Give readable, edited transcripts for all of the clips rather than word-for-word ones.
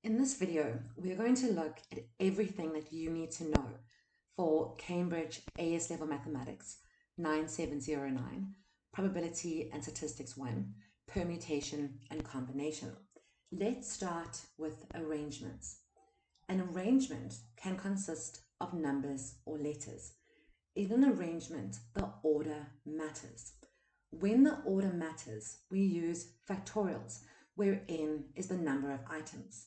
In this video, we're going to look at everything that you need to know for Cambridge AS Level Mathematics 9709, Probability and Statistics 1, Permutation and Combination. Let's start with arrangements. An arrangement can consist of numbers or letters. In an arrangement, the order matters. When the order matters, we use factorials, where n is the number of items.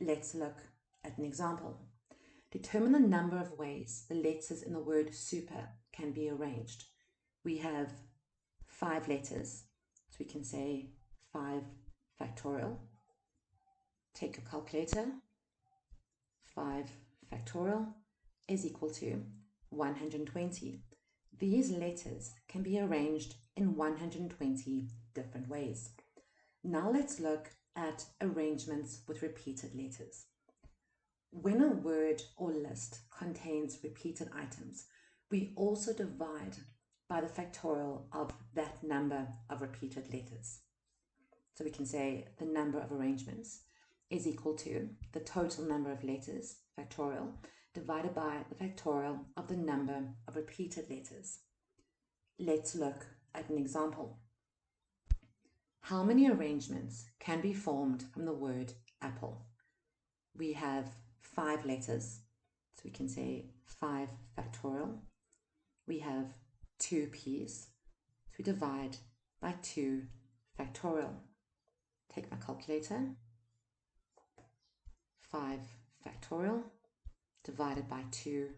Let's look at an example. Determine the number of ways the letters in the word super can be arranged. We have 5 letters, so we can say 5 factorial. Take your calculator. 5 factorial is equal to 120. These letters can be arranged in 120 different ways. Now let's look at arrangements with repeated letters. When a word or list contains repeated items, we also divide by the factorial of that number of repeated letters. So we can say the number of arrangements is equal to the total number of letters, factorial, divided by the factorial of the number of repeated letters. Let's look at an example. How many arrangements can be formed from the word apple? We have 5 letters, so we can say 5 factorial. We have 2 p's, so we divide by 2 factorial. Take my calculator. 5 factorial divided by 2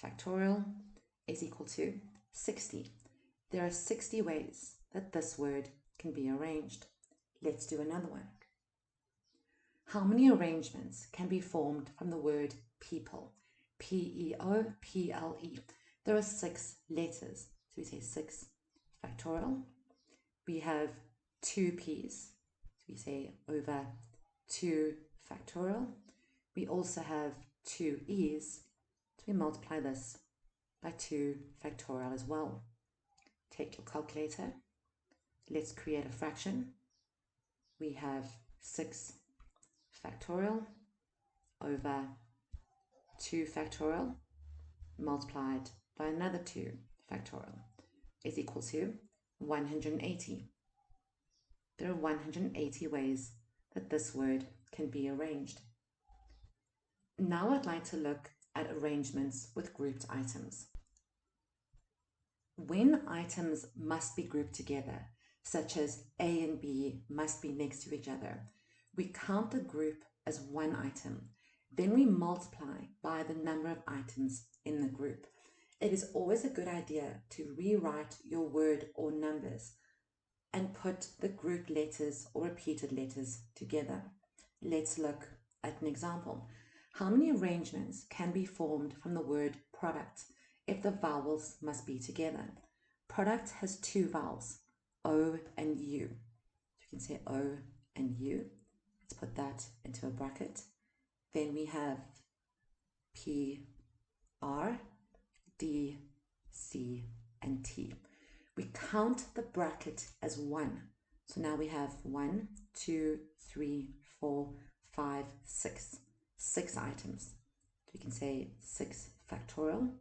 factorial is equal to 60. There are 60 ways that this word can be arranged. Let's do another one. How many arrangements can be formed from the word people? P-E-O-P-L-E. There are 6 letters, so we say 6 factorial. We have 2 p's, so we say over 2 factorial. We also have 2 e's, so we multiply this by 2 factorial as well. Take your calculator. Let's create a fraction. We have 6 factorial over 2 factorial multiplied by another 2 factorial is equal to 180. There are 180 ways that this word can be arranged. Now I'd like to look at arrangements with grouped items. When items must be grouped together, such as A and B must be next to each other, we count the group as one item. Then we multiply by the number of items in the group. It is always a good idea to rewrite your word or numbers and put the grouped letters or repeated letters together. Let's look at an example. How many arrangements can be formed from the word product if the vowels must be together? Product has 2 vowels, O and U. So you can say O and U. Let's put that into a bracket. Then we have P, R, D, C, and T. We count the bracket as 1. So now we have 1, 2, 3, 4, 5, 6. 6 items. So we can say 6 factorial.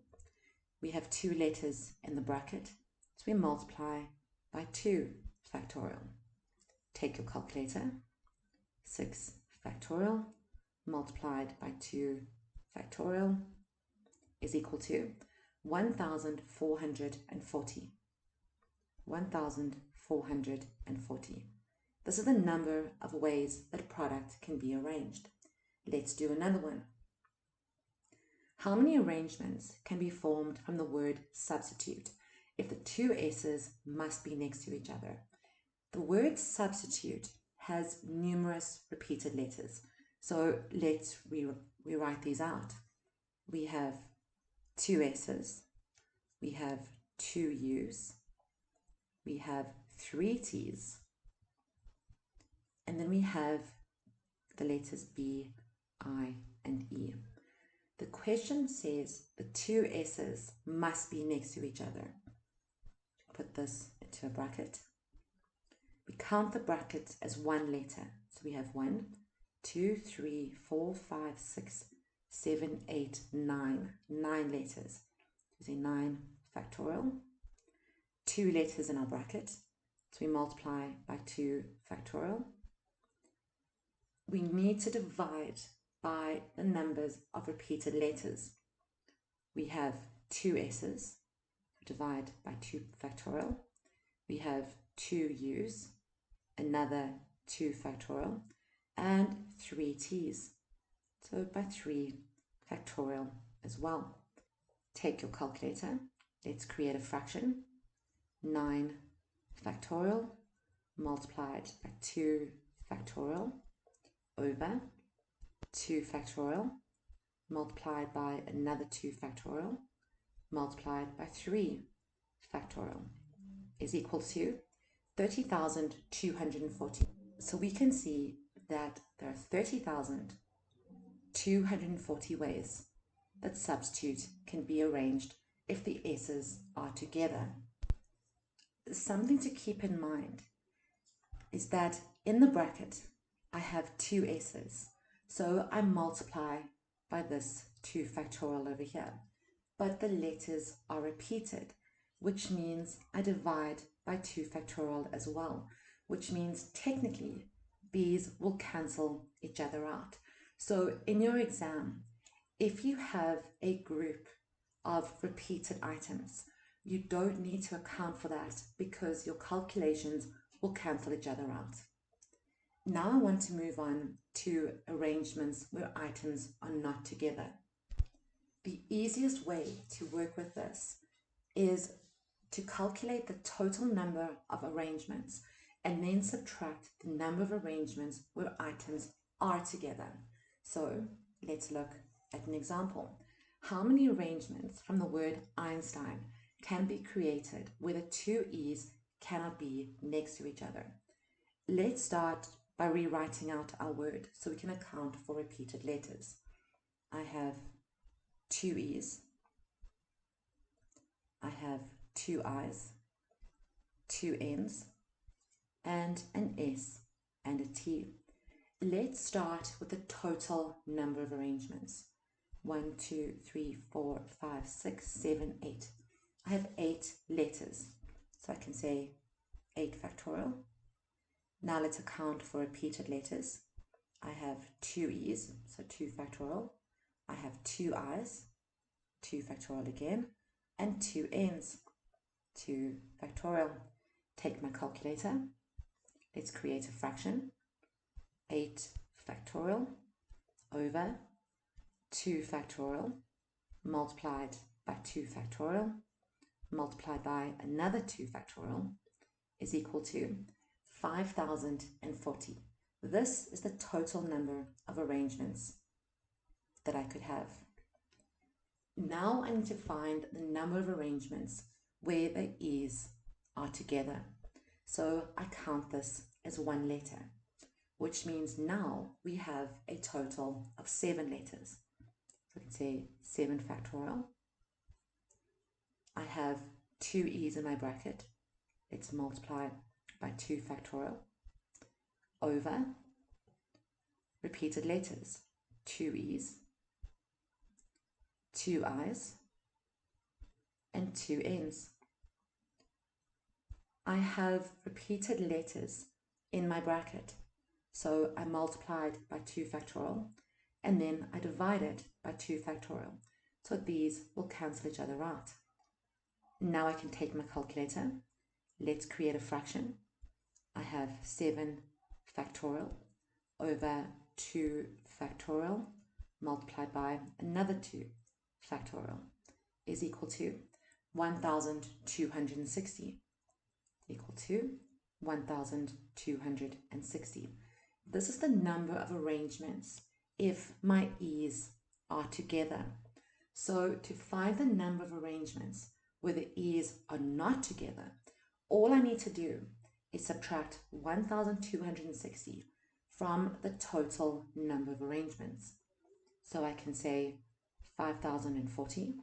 We have 2 letters in the bracket, so we multiply by 2 factorial. Take your calculator. 6 factorial multiplied by 2 factorial is equal to 1,440. 1,440. This is the number of ways that a product can be arranged. Let's do another one. How many arrangements can be formed from the word substitute if the 2 s's must be next to each other? The word substitute has numerous repeated letters, so let's rewrite these out. We have 2 s's, we have 2 u's, we have 3 t's, and then we have the letters B, I, and E. The question says the 2 s's must be next to each other. Put this into a bracket. We count the brackets as one letter. So we have 1, 2, 3, 4, 5, 6, 7, 8, 9. 9 letters. So 9 factorial. 2 letters in our bracket. So we multiply by 2 factorial. We need to divide by the numbers of repeated letters. We have 2 S's. Divide by 2 factorial. We have 2 U's, another 2 factorial, and 3 T's. So by 3 factorial as well. Take your calculator. Let's create a fraction. 9 factorial multiplied by 2 factorial over 2 factorial multiplied by another 2 factorial multiplied by 3 factorial is equal to 30,240. So we can see that there are 30,240 ways that substitute can be arranged if the S's are together. Something to keep in mind is that in the bracket I have 2 S's, so I multiply by this 2 factorial over here, but the letters are repeated, which means I divide by 2 factorial as well, which means technically these will cancel each other out. So in your exam, if you have a group of repeated items, you don't need to account for that because your calculations will cancel each other out. Now I want to move on to arrangements where items are not together. The easiest way to work with this is to calculate the total number of arrangements and then subtract the number of arrangements where items are together. So let's look at an example. How many arrangements from the word Einstein can be created where the 2 E's cannot be next to each other? Let's start by rewriting out our word so we can account for repeated letters. I have 2 E's, I have 2 I's, 2 N's, and an S and a T. Let's start with the total number of arrangements. 1, 2, 3, 4, 5, 6, 7, 8. I have 8 letters, so I can say 8 factorial. Now let's account for repeated letters. I have 2 E's, so 2 factorial. I have 2 I's, 2 factorial again, and 2 N's, 2 factorial. Take my calculator. Let's create a fraction. 8 factorial over 2 factorial multiplied by 2 factorial multiplied by another 2 factorial is equal to 5,040. This is the total number of arrangements that I could have. Now I need to find the number of arrangements where the E's are together. So I count this as 1 letter, which means now we have a total of 7 letters. So we can say 7 factorial. I have 2 E's in my bracket. Let's multiply by 2 factorial over repeated letters, 2 E's, 2 I's, and 2 N's. I have repeated letters in my bracket, so I multiplied by 2 factorial and then I divided by 2 factorial, so these will cancel each other out. Now I can take my calculator. Let's create a fraction. I have 7 factorial over 2 factorial multiplied by another 2 factorial is equal to 1,260, equal to 1,260. This is the number of arrangements if my E's are together. So to find the number of arrangements where the E's are not together, all I need to do is subtract 1,260 from the total number of arrangements. So I can say 5,040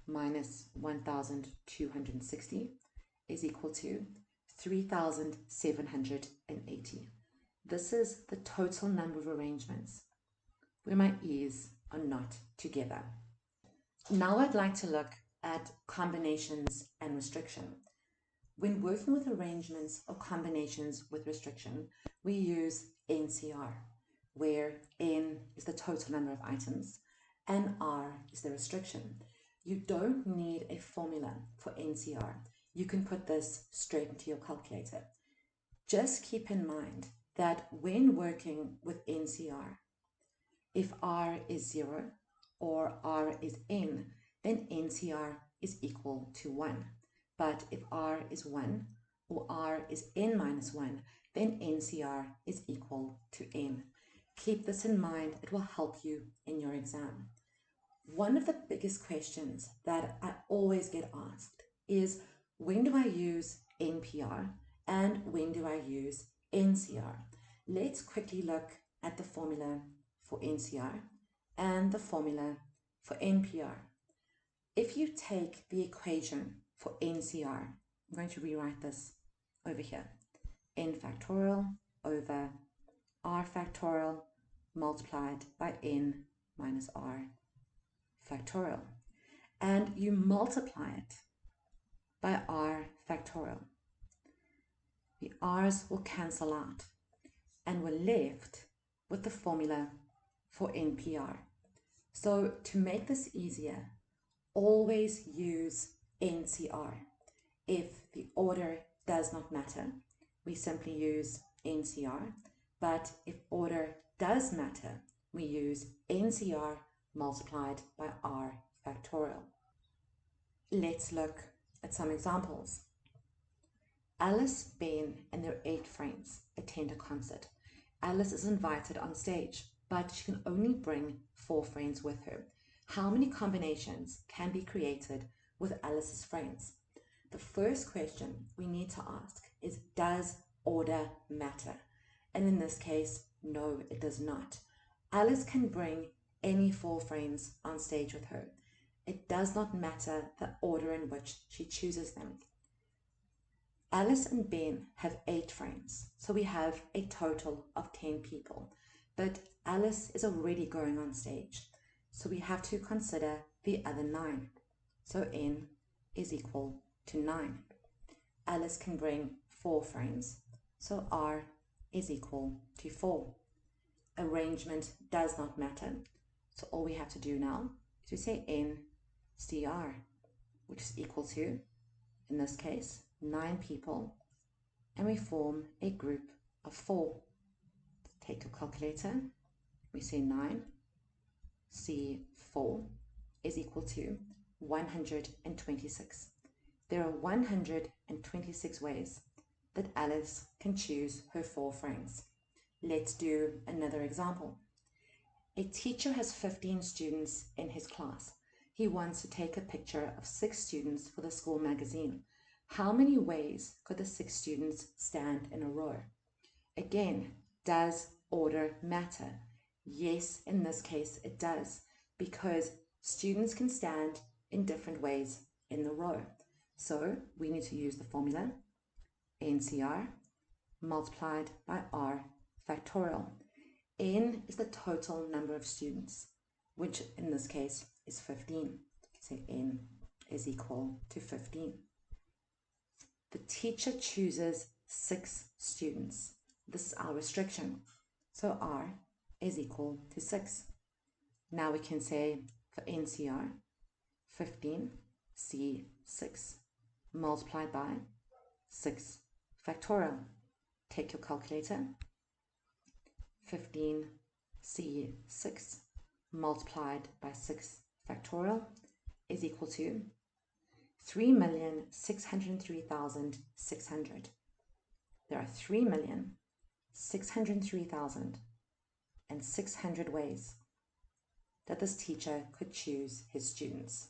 minus 1,260 is equal to 3,780. This is the total number of arrangements where my e's are not together. Now I'd like to look at combinations and restriction. When working with arrangements or combinations with restriction, we use NCR, where N is the total number of items and R is the restriction. You don't need a formula for NCR. You can put this straight into your calculator. Just keep in mind that when working with NCR, if R is 0 or R is N, then NCR is equal to 1. But if R is 1 or R is N minus 1, then NCR is equal to N. Keep this in mind, it will help you in your exam. One of the biggest questions that I always get asked is, when do I use NPR and when do I use NCR? Let's quickly look at the formula for NCR and the formula for NPR. If you take the equation for NCR, I'm going to rewrite this over here. N factorial over R factorial multiplied by N minus R factorial. And you multiply it by R factorial. The R's will cancel out and we're left with the formula for NPR. So to make this easier, always use NCR. If the order does not matter, we simply use NCR. But if order does matter, we use NCR multiplied by R factorial. Let's look at some examples. Alice, Ben, and their 8 friends attend a concert. Alice is invited on stage, but she can only bring 4 friends with her. How many combinations can be created with Alice's friends? The first question we need to ask is, does order matter? And in this case, no, it does not. Alice can bring any 4 friends on stage with her. It does not matter the order in which she chooses them. Alice and Ben have 8 friends, so we have a total of 10 people. But Alice is already going on stage, so we have to consider the other 9. So N is equal to 9. Alice can bring 4 friends, so R is equal to 4. Arrangement does not matter, so all we have to do now is we say NCR, which is equal to, in this case, 9 people, and we form a group of 4. Take your calculator, we say 9 C4 is equal to 126. There are 126 ways that Alice can choose her 4 friends. Let's do another example. A teacher has 15 students in his class. He wants to take a picture of 6 students for the school magazine. How many ways could the 6 students stand in a row? Again, does order matter? Yes, in this case it does, because students can stand in different ways in the row. So we need to use the formula NCR multiplied by R factorial. N is the total number of students, which in this case is 15. So N is equal to 15. The teacher chooses 6 students. This is our restriction. So R is equal to 6. Now we can say for NCR, 15 C6 multiplied by 6 factorial. Take your calculator. 15 C6 multiplied by 6 factorial is equal to 3,603,600. There are 3,603,600 ways that this teacher could choose his students.